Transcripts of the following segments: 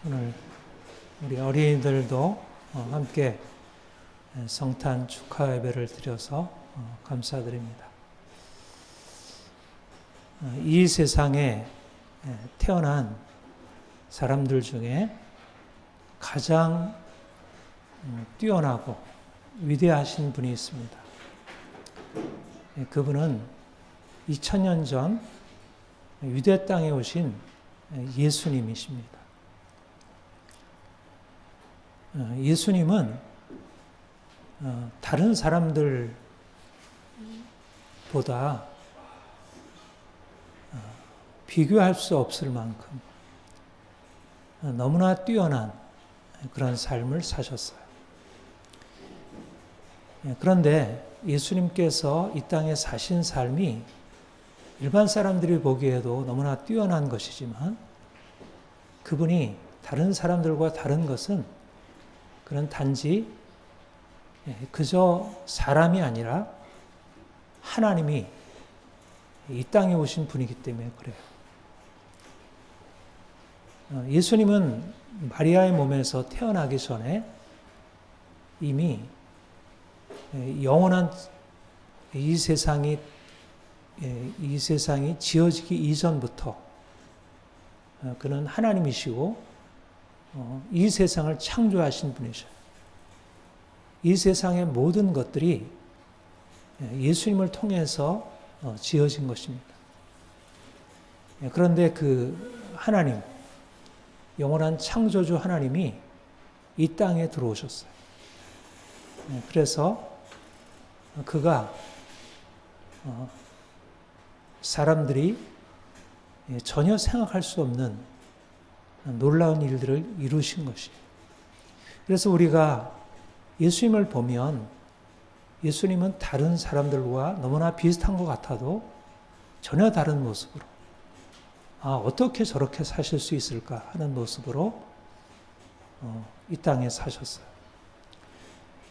오늘 우리 어린이들도 함께 성탄 축하 예배를 드려서 감사드립니다. 이 세상에 태어난 사람들 중에 가장 뛰어나고 위대하신 분이 있습니다. 그분은 2000년 전 유대 땅에 오신 예수님이십니다. 예수님은 다른 사람들보다 비교할 수 없을 만큼 너무나 뛰어난 그런 삶을 사셨어요. 그런데 예수님께서 이 땅에 사신 삶이 일반 사람들이 보기에도 너무나 뛰어난 것이지만 그분이 다른 사람들과 다른 것은 그런 단지 그저 사람이 아니라 하나님이 이 땅에 오신 분이기 때문에 그래요. 예수님은 마리아의 몸에서 태어나기 전에 이미 영원한 이 세상이 지어지기 이전부터 그는 하나님이시고 이 세상을 창조하신 분이셔요. 이 세상의 모든 것들이 예수님을 통해서 지어진 것입니다. 그런데 그 하나님, 영원한 창조주 하나님이 이 땅에 들어오셨어요. 그래서 그가 사람들이 전혀 생각할 수 없는 놀라운 일들을 이루신 것이에요. 그래서 우리가 예수님을 보면 예수님은 다른 사람들과 너무나 비슷한 것 같아도 전혀 다른 모습으로 어떻게 저렇게 사실 수 있을까 하는 모습으로 이 땅에 사셨어요.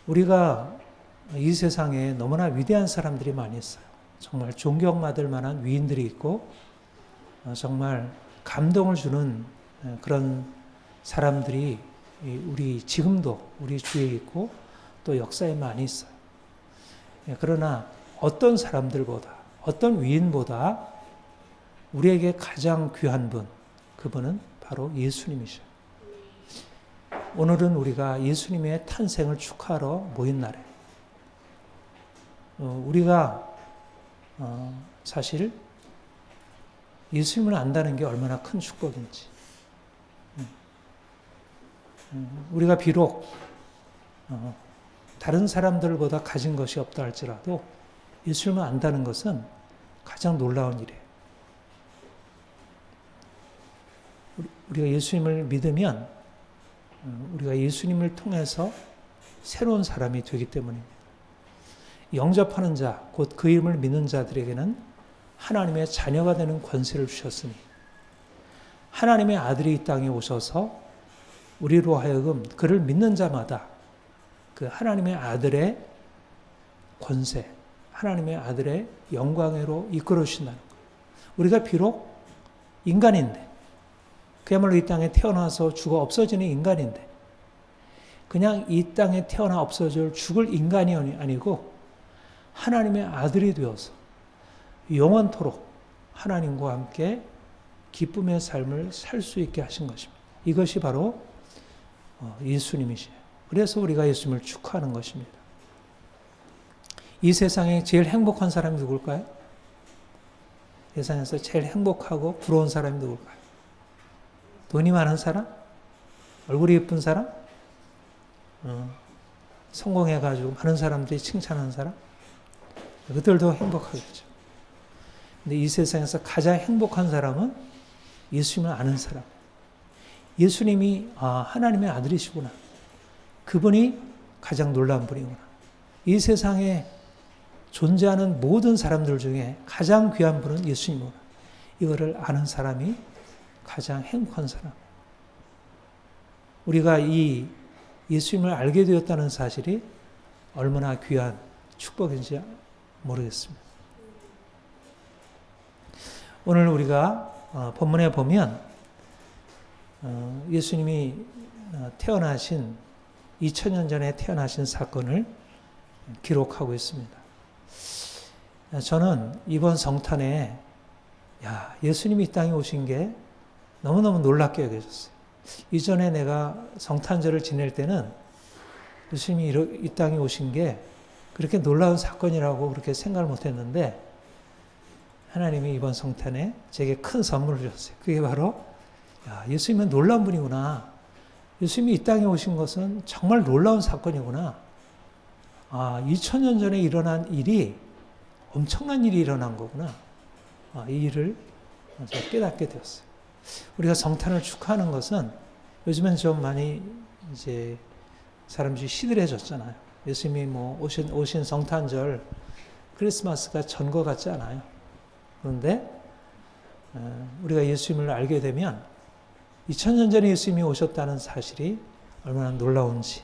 우리가 이 세상에 너무나 위대한 사람들이 많이 있어요. 정말 존경받을 만한 위인들이 있고 정말 감동을 주는 그런 사람들이 지금도 우리 주위에 있고 또 역사에 많이 있어요. 그러나 어떤 사람들보다, 어떤 위인보다 우리에게 가장 귀한 분, 그분은 바로 예수님이셔요. 오늘은 우리가 예수님의 탄생을 축하하러 모인 날에 우리가 사실 예수님을 안다는 게 얼마나 큰 축복인지, 우리가 비록 다른 사람들보다 가진 것이 없다 할지라도 예수님을 안다는 것은 가장 놀라운 일이에요. 우리가 예수님을 믿으면 우리가 예수님을 통해서 새로운 사람이 되기 때문입니다. 영접하는 자, 곧 그 이름을 믿는 자들에게는 하나님의 자녀가 되는 권세를 주셨으니 하나님의 아들이 이 땅에 오셔서 우리로 하여금 그를 믿는 자마다 그 하나님의 아들의 권세, 하나님의 아들의 영광으로 이끌어 주신다는 것. 우리가 비록 인간인데, 그야말로 이 땅에 태어나서 죽어 없어지는 인간인데, 그냥 이 땅에 태어나 없어져 죽을 인간이 아니고 하나님의 아들이 되어서 영원토록 하나님과 함께 기쁨의 삶을 살 수 있게 하신 것입니다. 이것이 바로 예수님이시에요. 그래서 우리가 예수님을 축하하는 것입니다. 이 세상에 제일 행복한 사람이 누굴까요? 세상에서 제일 행복하고 부러운 사람이 누굴까요? 돈이 많은 사람? 얼굴이 예쁜 사람? 성공해가지고 많은 사람들이 칭찬하는 사람? 그들도 행복하겠죠. 근데 이 세상에서 가장 행복한 사람은 예수님을 아는 사람. 예수님이 하나님의 아들이시구나. 그분이 가장 놀라운 분이구나. 이 세상에 존재하는 모든 사람들 중에 가장 귀한 분은 예수님이구나. 이거를 아는 사람이 가장 행복한 사람. 우리가 이 예수님을 알게 되었다는 사실이 얼마나 귀한 축복인지 모르겠습니다. 오늘 우리가 본문에 보면 예수님이 태어나신 2000년 전에 태어나신 사건을 기록하고 있습니다. 저는 이번 성탄에 예수님이 이 땅에 오신 게 너무너무 놀랍게 여겨졌어요. 이전에 내가 성탄절을 지낼 때는 예수님이 이 땅에 오신 게 그렇게 놀라운 사건이라고 그렇게 생각을 못했는데 하나님이 이번 성탄에 제게 큰 선물을 주셨어요. 그게 바로 예수님은 놀라운 분이구나. 예수님이 이 땅에 오신 것은 정말 놀라운 사건이구나. 2000년 전에 일어난 일이 엄청난 일이 일어난 거구나. 이 일을 제가 깨닫게 되었어요. 우리가 성탄을 축하하는 것은 요즘엔 좀 많이 이제 사람들이 시들해졌잖아요. 예수님이 오신 성탄절 크리스마스가 전거 같지 않아요. 그런데 우리가 예수님을 알게 되면 2000년 전에 예수님이 오셨다는 사실이 얼마나 놀라운지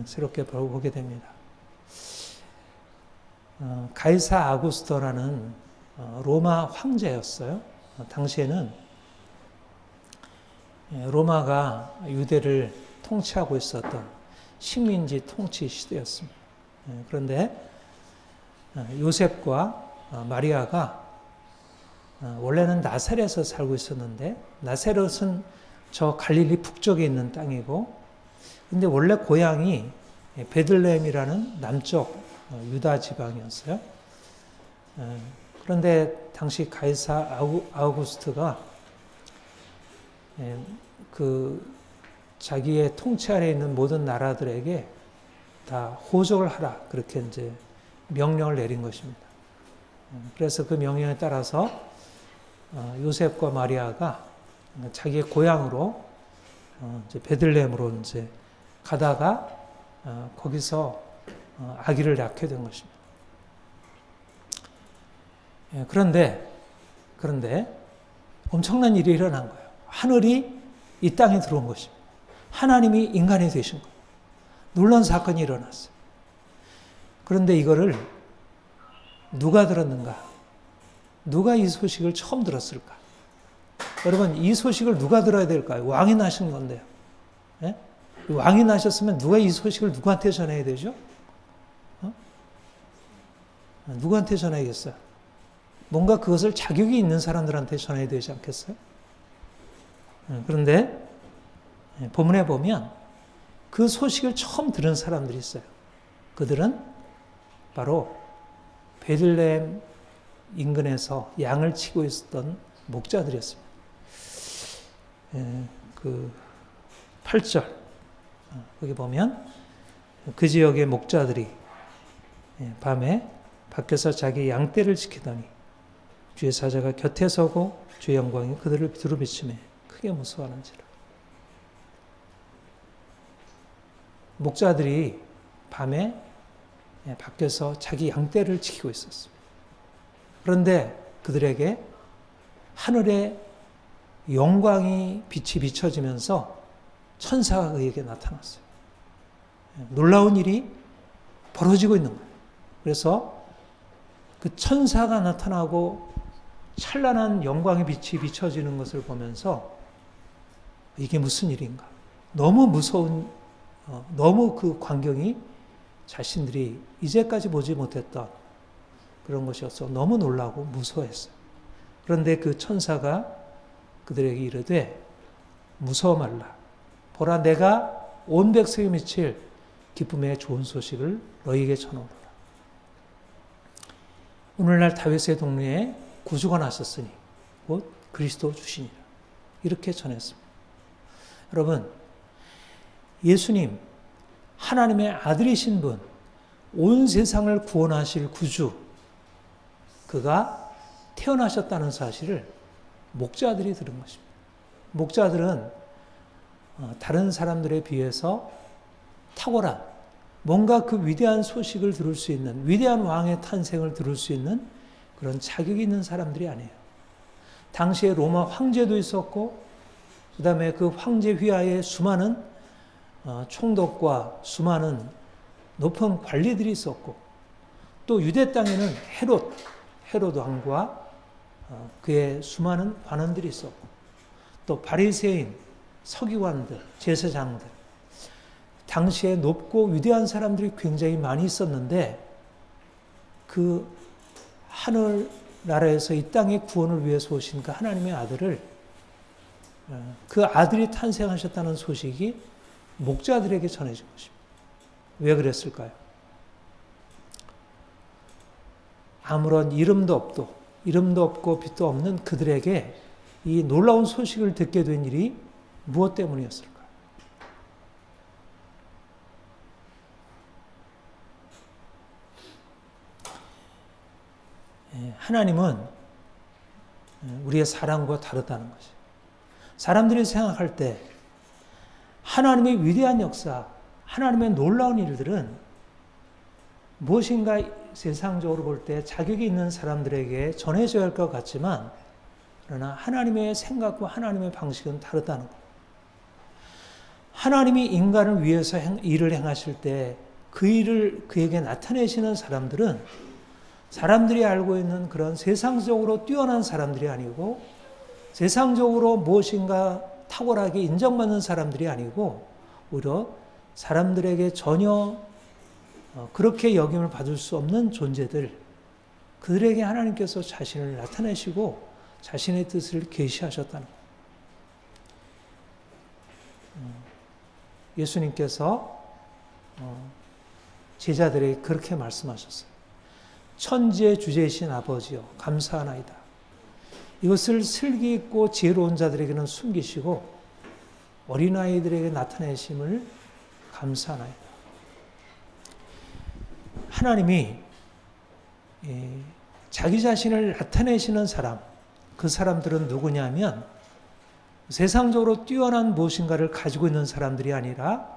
새롭게 보게 됩니다. 가이사 아구스토라는 로마 황제였어요. 당시에는 로마가 유대를 통치하고 있었던 식민지 통치 시대였습니다. 그런데 요셉과 마리아가 원래는 나사렛에서 살고 있었는데 나사렛은 저 갈릴리 북쪽에 있는 땅이고 근데 원래 고향이 베들레헴이라는 남쪽 유다 지방이었어요. 그런데 당시 가이사 아우구스트가 자기의 통치 아래에 있는 모든 나라들에게 다 호적을 하라 그렇게 이제 명령을 내린 것입니다. 그래서 그 명령에 따라서 요셉과 마리아가 자기의 고향으로 이제 베들레헴으로 이제 가다가 거기서 아기를 낳게 된 것입니다. 그런데 엄청난 일이 일어난 거예요. 하늘이 이 땅에 들어온 것입니다. 하나님이 인간이 되신 거예요. 놀라운 사건이 일어났어요. 그런데 이거를 누가 들었는가? 누가 이 소식을 처음 들었을까? 여러분, 이 소식을 누가 들어야 될까요? 왕이 나신 건데요. 네? 왕이 나셨으면 누가 이 소식을 누구한테 전해야 되죠? 누구한테 전해야겠어요? 뭔가 그것을 자격이 있는 사람들한테 전해야 되지 않겠어요? 그런데 본문에 보면 그 소식을 처음 들은 사람들이 있어요. 그들은 바로 베들레헴 인근에서 양을 치고 있었던 목자들이었습니다. 그 8절 거기 보면 그 지역의 목자들이 밤에 밖에서 자기 양떼를 지키더니 주의 사자가 곁에 서고 주의 영광이 그들을 두루비치매 크게 무서워하는지라. 목자들이 밤에 밖에서 자기 양떼를 지키고 있었습니다. 그런데 그들에게 하늘의 영광이 빛이 비춰지면서 천사가 그에게 나타났어요. 놀라운 일이 벌어지고 있는 거예요. 그래서 그 천사가 나타나고 찬란한 영광의 빛이 비춰지는 것을 보면서 이게 무슨 일인가? 너무 무서운, 너무 그 광경이 자신들이 이제까지 보지 못했던 그런 것이어서 너무 놀라고 무서워했어요. 그런데 그 천사가 그들에게 이르되 무서워 말라. 보라, 내가 온 백성에 미칠 기쁨의 좋은 소식을 너희에게 전하노라. 오늘날 다윗의 동네에 구주가 나셨으니 곧 그리스도 주시니라. 이렇게 전했습니다. 여러분, 예수님, 하나님의 아들이신 분, 온 세상을 구원하실 구주, 그가 태어나셨다는 사실을 목자들이 들은 것입니다. 목자들은 다른 사람들에 비해서 탁월한 뭔가 그 위대한 소식을 들을 수 있는, 위대한 왕의 탄생을 들을 수 있는 그런 자격이 있는 사람들이 아니에요. 당시에 로마 황제도 있었고 그 다음에 그 황제 휘하에 수많은 총독과 수많은 높은 관리들이 있었고 또 유대 땅에는 헤롯 왕과 그의 수많은 관원들이 있었고 또 바리새인, 서기관들, 제사장들, 당시에 높고 위대한 사람들이 굉장히 많이 있었는데 그 하늘 나라에서 이 땅의 구원을 위해서 오신 그 하나님의 아들을, 그 아들이 탄생하셨다는 소식이 목자들에게 전해진 것입니다. 왜 그랬을까요? 아무런 이름도 없고 빛도 없는 그들에게 이 놀라운 소식을 듣게 된 일이 무엇 때문이었을까요? 하나님은 우리의 사랑과 다르다는 것이. 사람들이 생각할 때 하나님의 위대한 역사, 하나님의 놀라운 일들은 무엇인가 세상적으로 볼 때 자격이 있는 사람들에게 전해져야 할 것 같지만, 그러나 하나님의 생각과 하나님의 방식은 다르다는 것. 하나님이 인간을 위해서 일을 행하실 때 그 일을 그에게 나타내시는 사람들은 사람들이 알고 있는 그런 세상적으로 뛰어난 사람들이 아니고, 세상적으로 무엇인가 탁월하게 인정받는 사람들이 아니고, 오히려 사람들에게 전혀 그렇게 여김을 받을 수 없는 존재들, 그들에게 하나님께서 자신을 나타내시고 자신의 뜻을 계시하셨다는 것. 예수님께서 제자들에게 그렇게 말씀하셨어요. 천지의 주제이신 아버지여, 감사하나이다. 이것을 슬기 있고 지혜로운 자들에게는 숨기시고 어린아이들에게 나타내심을 감사하나이다. 하나님이 자기 자신을 나타내시는 사람, 그 사람들은 누구냐면 세상적으로 뛰어난 무엇인가를 가지고 있는 사람들이 아니라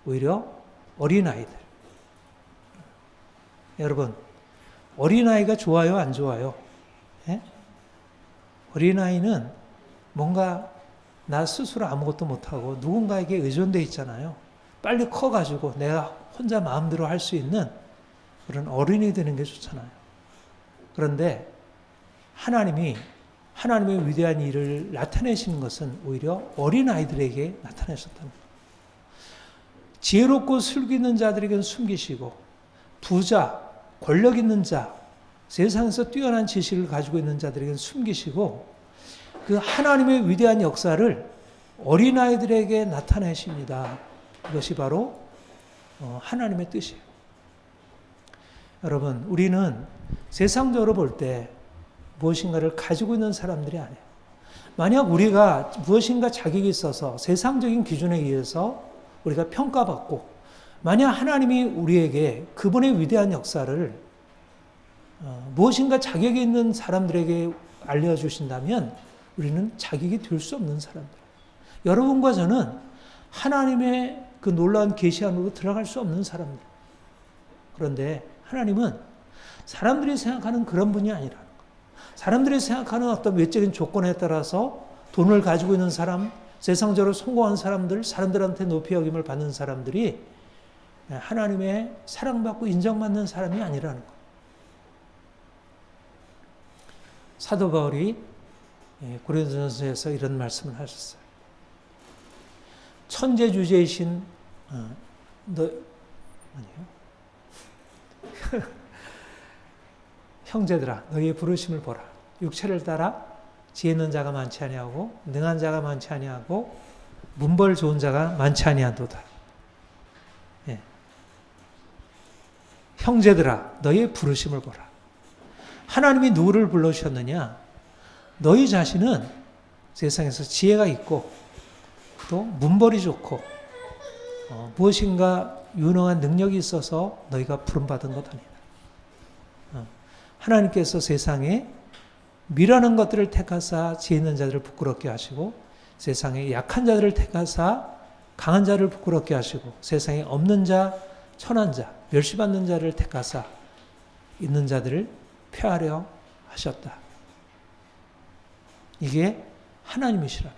오히려 어린아이들. 여러분, 어린아이가 좋아요, 안 좋아요? 예? 어린아이는 뭔가 나 스스로 아무것도 못하고 누군가에게 의존되어 있잖아요. 빨리 커가지고 내가 혼자 마음대로 할 수 있는 그런 어른이 되는 게 좋잖아요. 그런데 하나님의 위대한 일을 나타내시는 것은 오히려 어린아이들에게 나타내셨다는 거예요. 지혜롭고 슬기 있는 자들에게는 숨기시고, 부자, 권력 있는 자, 세상에서 뛰어난 지식을 가지고 있는 자들에게는 숨기시고, 그 하나님의 위대한 역사를 어린아이들에게 나타내십니다. 이것이 바로 하나님의 뜻이에요. 여러분, 우리는 세상적으로 볼 때 무엇인가를 가지고 있는 사람들이 아니에요. 만약 우리가 무엇인가 자격이 있어서 세상적인 기준에 의해서 우리가 평가받고, 만약 하나님이 우리에게 그분의 위대한 역사를 무엇인가 자격이 있는 사람들에게 알려주신다면 우리는 자격이 될 수 없는 사람들. 여러분과 저는 하나님의 그 놀라운 계시 안으로 들어갈 수 없는 사람들. 그런데 하나님은 사람들이 생각하는 그런 분이 아니라는 것. 사람들이 생각하는 어떤 외적인 조건에 따라서 돈을 가지고 있는 사람, 세상적으로 성공한 사람들, 사람들한테 높이 여김을 받는 사람들이 하나님의 사랑받고 인정받는 사람이 아니라는 것. 사도 바울이 고린도전서에서 이런 말씀을 하셨어요. 천재주제이신 형제들아, 너희의 부르심을 보라. 육체를 따라 지혜 있는 자가 많지 아니하고 능한 자가 많지 아니하고 문벌 좋은 자가 많지 아니하도다. 예. 형제들아, 너희의 부르심을 보라. 하나님이 누구를 불러주셨느냐? 너희 자신은 세상에서 지혜가 있고 또 문벌이 좋고 무엇인가 유능한 능력이 있어서 너희가 부름받은 것 아니다. 하나님께서 세상에 미련한 것들을 택하사 지혜 있는 자들을 부끄럽게 하시고, 세상에 약한 자들을 택하사 강한 자를 부끄럽게 하시고, 세상에 없는 자, 천한 자, 멸시받는 자를 택하사 있는 자들을 폐하려 하셨다. 이게 하나님이시라.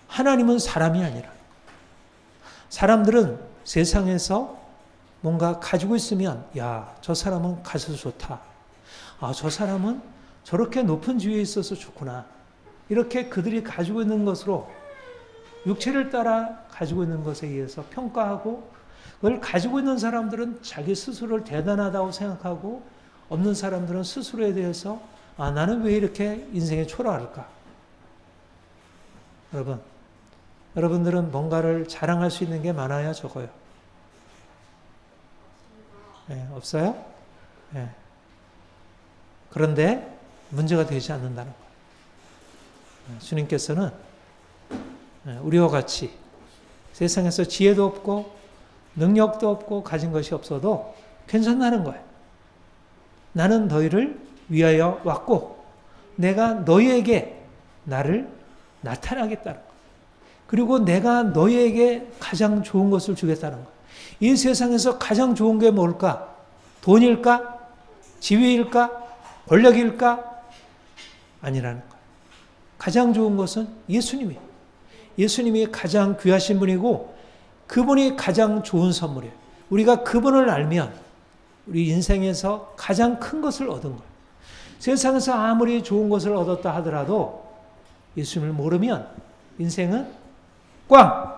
하나님은 사람이 아니라. 사람들은 세상에서 뭔가 가지고 있으면, 야, 저 사람은 가져서 좋다. 아, 저 사람은 저렇게 높은 지위에 있어서 좋구나. 이렇게 그들이 가지고 있는 것으로 육체를 따라 가지고 있는 것에 의해서 평가하고 그걸 가지고 있는 사람들은 자기 스스로를 대단하다고 생각하고 없는 사람들은 스스로에 대해서 나는 왜 이렇게 인생에 초라할까? 여러분들은 뭔가를 자랑할 수 있는 게 많아요, 적어요? 네, 없어요? 네. 그런데 문제가 되지 않는다는 거예요. 주님께서는 우리와 같이 세상에서 지혜도 없고 능력도 없고 가진 것이 없어도 괜찮다는 거예요. 나는 너희를 위하여 왔고 내가 너희에게 나를 나타나겠다는 거예요. 그리고 내가 너희에게 가장 좋은 것을 주겠다는 거예요. 이 세상에서 가장 좋은 게 뭘까? 돈일까? 지위일까? 권력일까? 아니라는 거예요. 가장 좋은 것은 예수님이에요. 예수님이 가장 귀하신 분이고 그분이 가장 좋은 선물이에요. 우리가 그분을 알면 우리 인생에서 가장 큰 것을 얻은 거예요. 세상에서 아무리 좋은 것을 얻었다 하더라도 예수님을 모르면 인생은 꽝!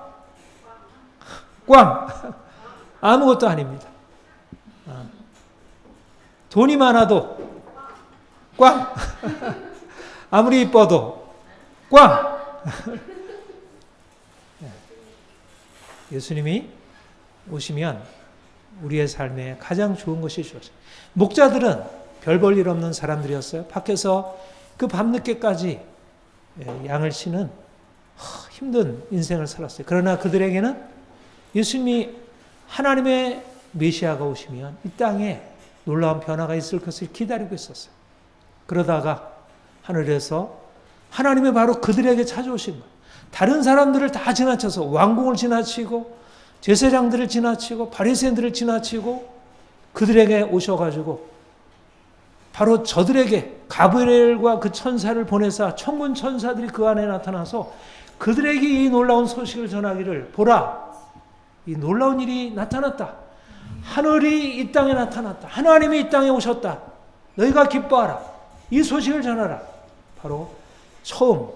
아무것도 아닙니다. 돈이 많아도 꽝! 아무리 이뻐도 꽝! 예수님이 오시면 우리의 삶에 가장 좋은 것이 주어져요. 목자들은 별 볼 일 없는 사람들이었어요. 밖에서 그 밤늦게까지 양을 치는 힘든 인생을 살았어요. 그러나 그들에게는 예수님이 하나님의 메시아가 오시면 이 땅에 놀라운 변화가 있을 것을 기다리고 있었어요. 그러다가 하늘에서 하나님이 바로 그들에게 찾아오신 거예요. 다른 사람들을 다 지나쳐서 왕궁을 지나치고 제사장들을 지나치고 바리새인들을 지나치고 그들에게 오셔가지고 바로 저들에게 가브리엘과 그 천사를 보내사 천군 천사들이 그 안에 나타나서 그들에게 이 놀라운 소식을 전하기를 보라, 이 놀라운 일이 나타났다. 하늘이 이 땅에 나타났다. 하나님이 이 땅에 오셨다. 너희가 기뻐하라. 이 소식을 전하라. 바로 처음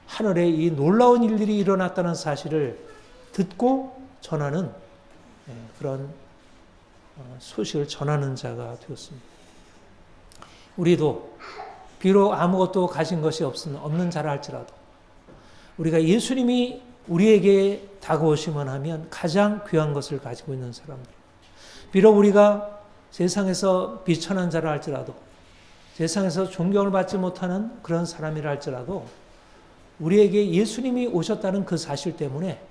하늘에 이 놀라운 일들이 일어났다는 사실을 듣고 전하는 그런 소식을 전하는 자가 되었습니다. 우리도 비록 아무것도 가진 것이 없는 자라 할지라도 우리가 예수님이 우리에게 다가오시면 하면 가장 귀한 것을 가지고 있는 사람들. 비록 우리가 세상에서 비천한 자라 할지라도 세상에서 존경을 받지 못하는 그런 사람이라 할지라도 우리에게 예수님이 오셨다는 그 사실 때문에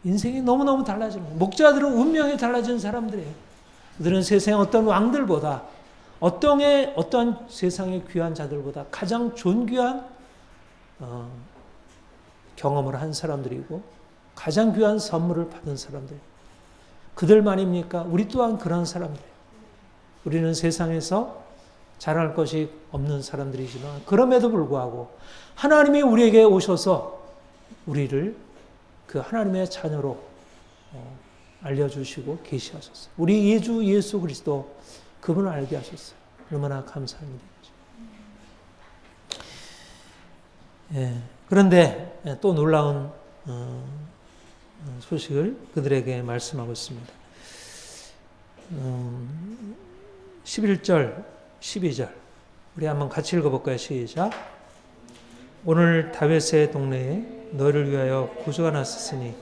인생이 너무너무 달라지는 거예요. 목자들은 운명이 달라진 사람들이에요. 그들은 세상의 어떤 왕들보다 어떤 세상의 귀한 자들보다 가장 존귀한 경험을 한 사람들이고 가장 귀한 선물을 받은 사람들. 그들만입니까? 우리 또한 그런 사람들이에요. 우리는 세상에서 자랑할 것이 없는 사람들이지만 그럼에도 불구하고 하나님이 우리에게 오셔서 우리를 그 하나님의 자녀로 알려주시고 계시하셨어요. 우리 주 예수 그리스도 그분을 알게 하셨어요. 얼마나 감사한 일이죠. 그런데 또 놀라운 소식을 그들에게 말씀하고 있습니다. 11절, 12절 우리 한번 같이 읽어볼까요? 시작. 오늘 다윗의 동네에 너희를 위하여 구주가 났으니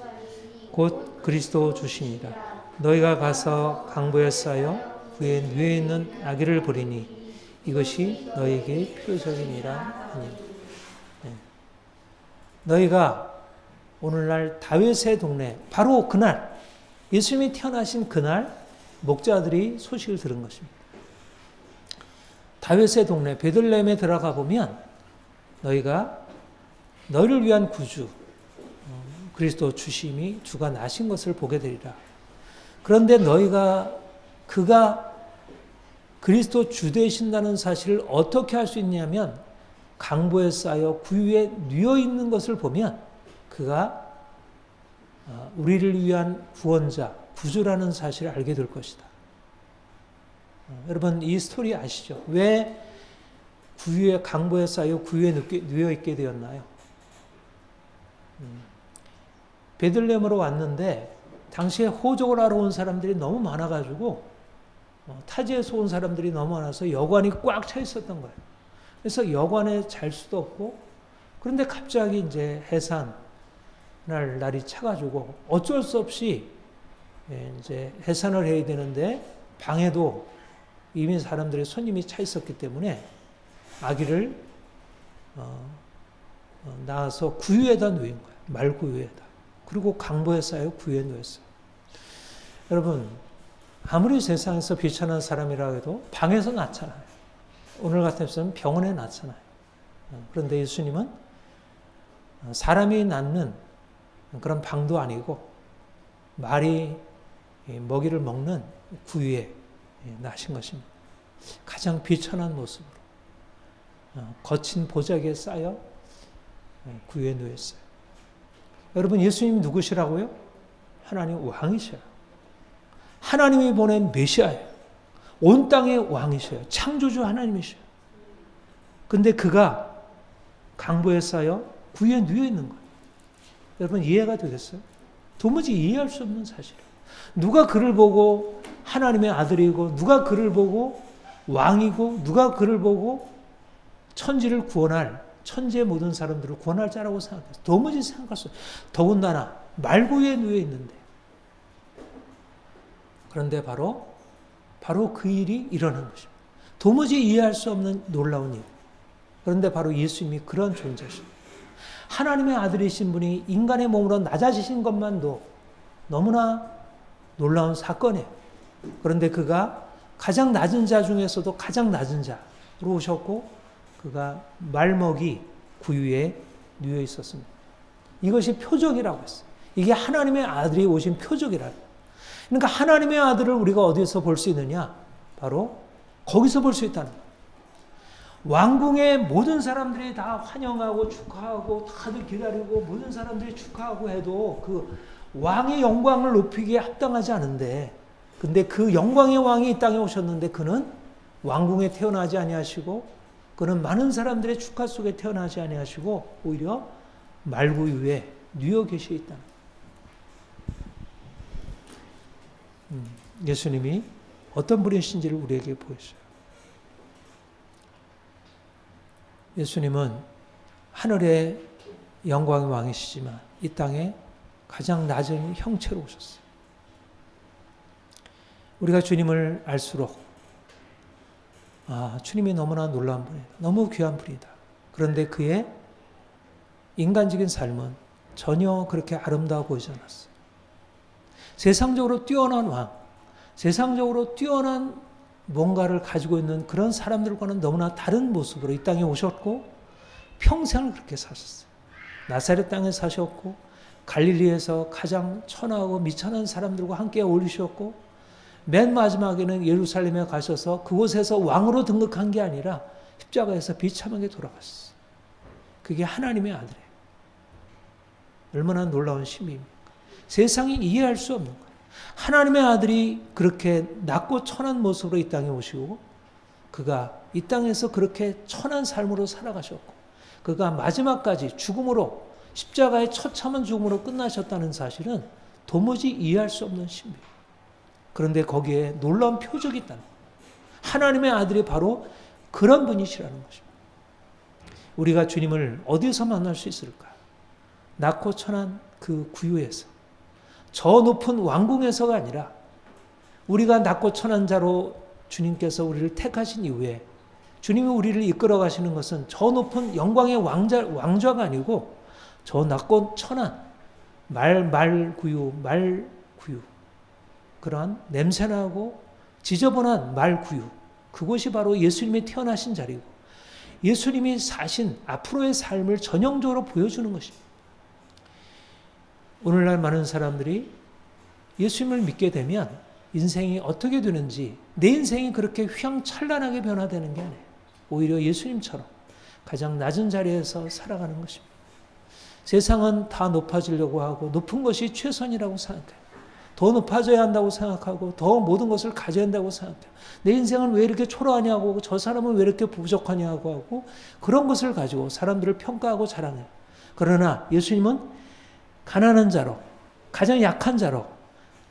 곧 그리스도 주시니라. 너희가 가서 강보에 쌓여 그의 뉘에 있는 아기를 보리니 이것이 너희에게 표적이니라 하니. 너희가 오늘날 다윗의 동네, 바로 그날 예수님이 태어나신 그날 목자들이 소식을 들은 것입니다. 다윗의 동네 베들레헴에 들어가 보면 너희를 위한 구주 그리스도 주심이 주가 나신 것을 보게 되리라. 그런데 그가 그리스도 주 되신다는 사실을 어떻게 알 수 있냐면 강보에 쌓여 구유에 뉘어 있는 것을 보면 그가 우리를 위한 구원자, 구주라는 사실을 알게 될 것이다. 여러분 이 스토리 아시죠? 왜 구유에 강보에 쌓여 구유에 누워 있게 되었나요? 베들레헴으로 왔는데 당시에 호적을 하러 온 사람들이 너무 많아가지고 타지에서 온 사람들이 너무 많아서 여관이 꽉 차 있었던 거예요. 그래서 여관에 잘 수도 없고, 그런데 갑자기 이제 해산 날이 차가지고 어쩔 수 없이 이제 해산을 해야 되는데 방에도 이미 사람들의 손님이 차 있었기 때문에 아기를 낳아서 구유에다 누인 거예요. 말구유에다. 그리고 강보에 쌓여 구유에 누였어요. 여러분, 아무리 세상에서 비천한 사람이라 해도 방에서 낳잖아요. 오늘 같으면 병원에 낳잖아요. 그런데 예수님은 사람이 낳는 그런 방도 아니고 말이 먹이를 먹는 구유에 나신 것입니다. 가장 비천한 모습으로 거친 보자기에 쌓여 구유에 누웠어요. 여러분, 예수님이 누구시라고요? 하나님 왕이셔요. 하나님이 보낸 메시아예요. 온 땅의 왕이셔요. 창조주 하나님이셔요. 근데 그가 강보에 쌓여 구유에 누워 있는 거예요. 여러분, 이해가 되겠어요? 도무지 이해할 수 없는 사실이에요. 누가 그를 보고 하나님의 아들이고, 누가 그를 보고 왕이고, 누가 그를 보고 천지를 구원할, 천지의 모든 사람들을 구원할 자라고 생각했어요. 도무지 생각할 수 없어요. 더군다나 말구유에 누워 있는데. 그런데 바로 그 일이 일어난 것입니다. 도무지 이해할 수 없는 놀라운 일. 그런데 바로 예수님이 그런 존재십니다. 하나님의 아들이신 분이 인간의 몸으로 낮아지신 것만도 너무나 놀라운 사건이에요. 그런데 그가 가장 낮은 자 중에서도 가장 낮은 자로 오셨고, 그가 말먹이 구유에 누워 있었습니다. 이것이 표적이라고 했어요. 이게 하나님의 아들이 오신 표적이라고. 그러니까 하나님의 아들을 우리가 어디서 볼 수 있느냐? 바로 거기서 볼 수 있다는 거예요. 왕궁의 모든 사람들이 다 환영하고 축하하고 다들 기다리고 모든 사람들이 축하하고 해도 그 왕의 영광을 높이기에 합당하지 않은데, 근데 그 영광의 왕이 이 땅에 오셨는데 그는 왕궁에 태어나지 아니하시고, 그는 많은 사람들의 축하 속에 태어나지 아니하시고 오히려 말구유에 누워 계시 있다. 예수님이 어떤 분이신지를 우리에게 보여줘요. 예수님은 하늘의 영광의 왕이시지만 이 땅에 가장 낮은 형체로 오셨어요. 우리가 주님을 알수록 주님이 너무나 놀라운 분이다. 너무 귀한 분이다. 그런데 그의 인간적인 삶은 전혀 그렇게 아름다워 보이지 않았어요. 세상적으로 뛰어난 왕, 세상적으로 뛰어난 뭔가를 가지고 있는 그런 사람들과는 너무나 다른 모습으로 이 땅에 오셨고 평생을 그렇게 사셨어요. 나사렛 땅에 사셨고 갈릴리에서 가장 천하고 미천한 사람들과 함께 어울리셨고 맨 마지막에는 예루살렘에 가셔서 그곳에서 왕으로 등극한 게 아니라 십자가에서 비참하게 돌아갔어요. 그게 하나님의 아들이에요. 얼마나 놀라운 신비입니까? 세상이 이해할 수 없는 거예요. 하나님의 아들이 그렇게 낮고 천한 모습으로 이 땅에 오시고 그가 이 땅에서 그렇게 천한 삶으로 살아가셨고 그가 마지막까지 죽음으로 십자가의 처참한 죽음으로 끝나셨다는 사실은 도무지 이해할 수 없는 신비예요. 그런데 거기에 놀라운 표적이 있다는 거예요. 하나님의 아들이 바로 그런 분이시라는 것입니다. 우리가 주님을 어디서 만날 수 있을까? 낮고 천한 그 구유에서, 저 높은 왕궁에서가 아니라 우리가 낮고 천한 자로 주님께서 우리를 택하신 이후에 주님이 우리를 이끌어 가시는 것은 저 높은 영광의 왕좌가 아니고 저 낮고 천한 말구유 그러한 냄새나고 지저분한 말구유, 그곳이 바로 예수님이 태어나신 자리고 예수님이 사신 앞으로의 삶을 전형적으로 보여주는 것입니다. 오늘날 많은 사람들이 예수님을 믿게 되면 인생이 어떻게 되는지, 내 인생이 그렇게 휘황찬란하게 변화되는 게 아니에요. 오히려 예수님처럼 가장 낮은 자리에서 살아가는 것입니다. 세상은 다 높아지려고 하고 높은 것이 최선이라고 생각해요. 더 높아져야 한다고 생각하고 더 모든 것을 가져야 한다고 생각해요. 내 인생은 왜 이렇게 초라하냐고, 저 사람은 왜 이렇게 부족하냐고 하고 그런 것을 가지고 사람들을 평가하고 자랑해요. 그러나 예수님은 가난한 자로, 가장 약한 자로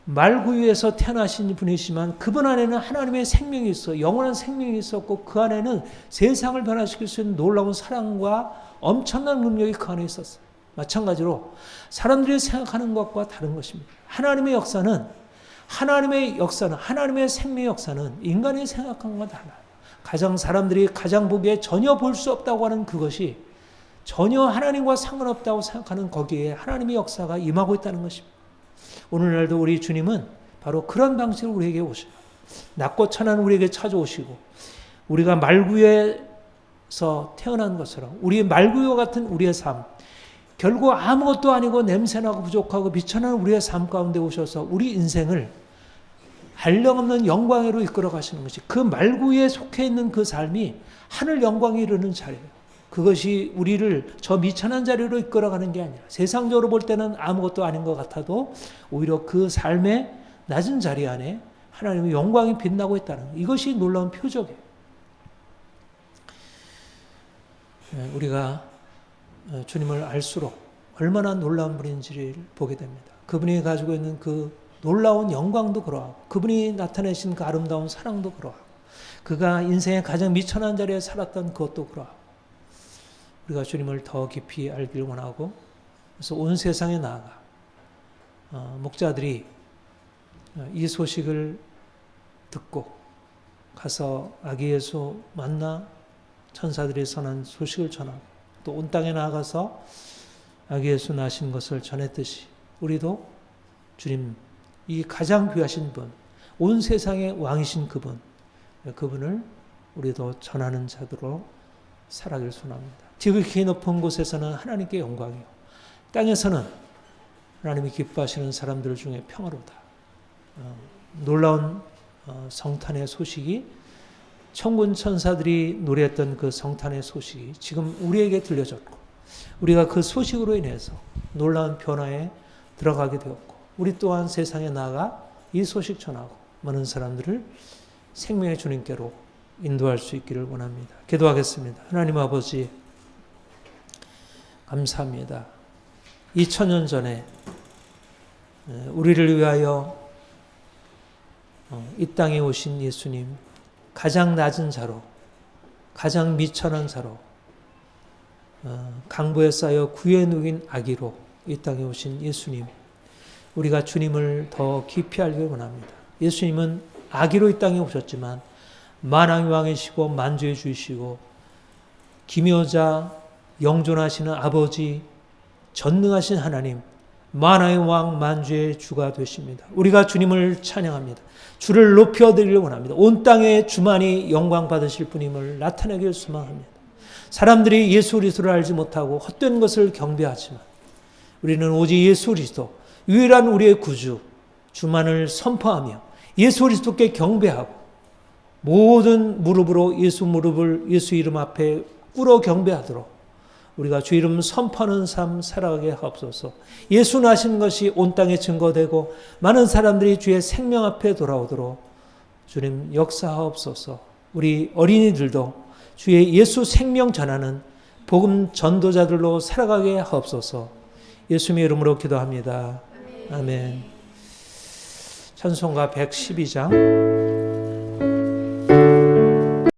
말구유에서 태어나신 분이시지만 그분 안에는 하나님의 생명이 있어, 영원한 생명이 있었고 그 안에는 세상을 변화시킬 수 있는 놀라운 사랑과 엄청난 능력이 그 안에 있었어요. 마찬가지로 사람들이 생각하는 것과 다른 것입니다. 하나님의 역사는 하나님의 생명의 역사는 인간이 생각하는 것과 달라요. 가장 사람들이 가장 보기에 전혀 볼 수 없다고 하는 그것이 전혀 하나님과 상관없다고 생각하는 거기에 하나님의 역사가 임하고 있다는 것입니다. 오늘날도 우리 주님은 바로 그런 방식으로 우리에게 오셔요. 낮고 천한 우리에게 찾아오시고 우리가 말구유에서 태어난 것처럼 우리의 말구유와 같은 우리의 삶, 결국 아무것도 아니고 냄새나고 부족하고 비천한 우리의 삶 가운데 오셔서 우리 인생을 한량없는 영광으로 이끌어 가시는 것이, 그 말구유에 속해 있는 그 삶이 하늘 영광에 이르는 자리예요. 그것이 우리를 저 미천한 자리로 이끌어가는 게 아니라 세상적으로 볼 때는 아무것도 아닌 것 같아도 오히려 그 삶의 낮은 자리 안에 하나님의 영광이 빛나고 있다는, 이것이 놀라운 표적이에요. 우리가 주님을 알수록 얼마나 놀라운 분인지를 보게 됩니다. 그분이 가지고 있는 그 놀라운 영광도 그러하고 그분이 나타내신 그 아름다운 사랑도 그러하고 그가 인생의 가장 미천한 자리에 살았던 그것도 그러하고 우리가 주님을 더 깊이 알기를 원하고, 그래서 온 세상에 나아가 목자들이 이 소식을 듣고 가서 아기 예수 만나 천사들이 선한 소식을 전하고 또 온 땅에 나아가서 아기 예수 나신 것을 전했듯이 우리도 주님, 이 가장 귀하신 분, 온 세상의 왕이신 그분을 우리도 전하는 자들로 살아가길 소원합니다. 지극히 높은 곳에서는 하나님께 영광이요, 땅에서는 하나님이 기뻐하시는 사람들 중에 평화로다. 놀라운 성탄의 소식이, 천군 천사들이 노래했던 그 성탄의 소식이 지금 우리에게 들려졌고 우리가 그 소식으로 인해서 놀라운 변화에 들어가게 되었고 우리 또한 세상에 나가 이 소식 전하고 많은 사람들을 생명의 주님께로 인도할 수 있기를 원합니다. 기도하겠습니다. 하나님 아버지, 감사합니다. 2000년 전에 우리를 위하여 이 땅에 오신 예수님, 가장 낮은 자로, 가장 미천한 자로, 강보에 쌓여 구에 누긴 아기로 이 땅에 오신 예수님, 우리가 주님을 더 깊이 알기를 원합니다. 예수님은 아기로 이 땅에 오셨지만 만왕의 왕이시고 만주의 주이시고 기묘자, 영존하시는 아버지, 전능하신 하나님, 만왕의 왕, 만주의 주가 되십니다. 우리가 주님을 찬양합니다. 주를 높여드리길 원합니다. 온 땅에 주만이 영광 받으실 분임을 나타내길 소망합니다. 사람들이 예수 그리스도를 알지 못하고 헛된 것을 경배하지만 우리는 오직 예수 그리스도, 유일한 우리의 구주, 주만을 선포하며 예수 그리스도께 경배하고 모든 무릎으로 예수 무릎을 예수 이름 앞에 꿇어 경배하도록 우리가 주 이름 선포하는 삶 살아가게 하옵소서. 예수 나신 것이 온 땅에 증거되고 많은 사람들이 주의 생명 앞에 돌아오도록 주님 역사하옵소서. 우리 어린이들도 주의 예수 생명 전하는 복음 전도자들로 살아가게 하옵소서. 예수님의 이름으로 기도합니다. 아멘. 찬송가 112장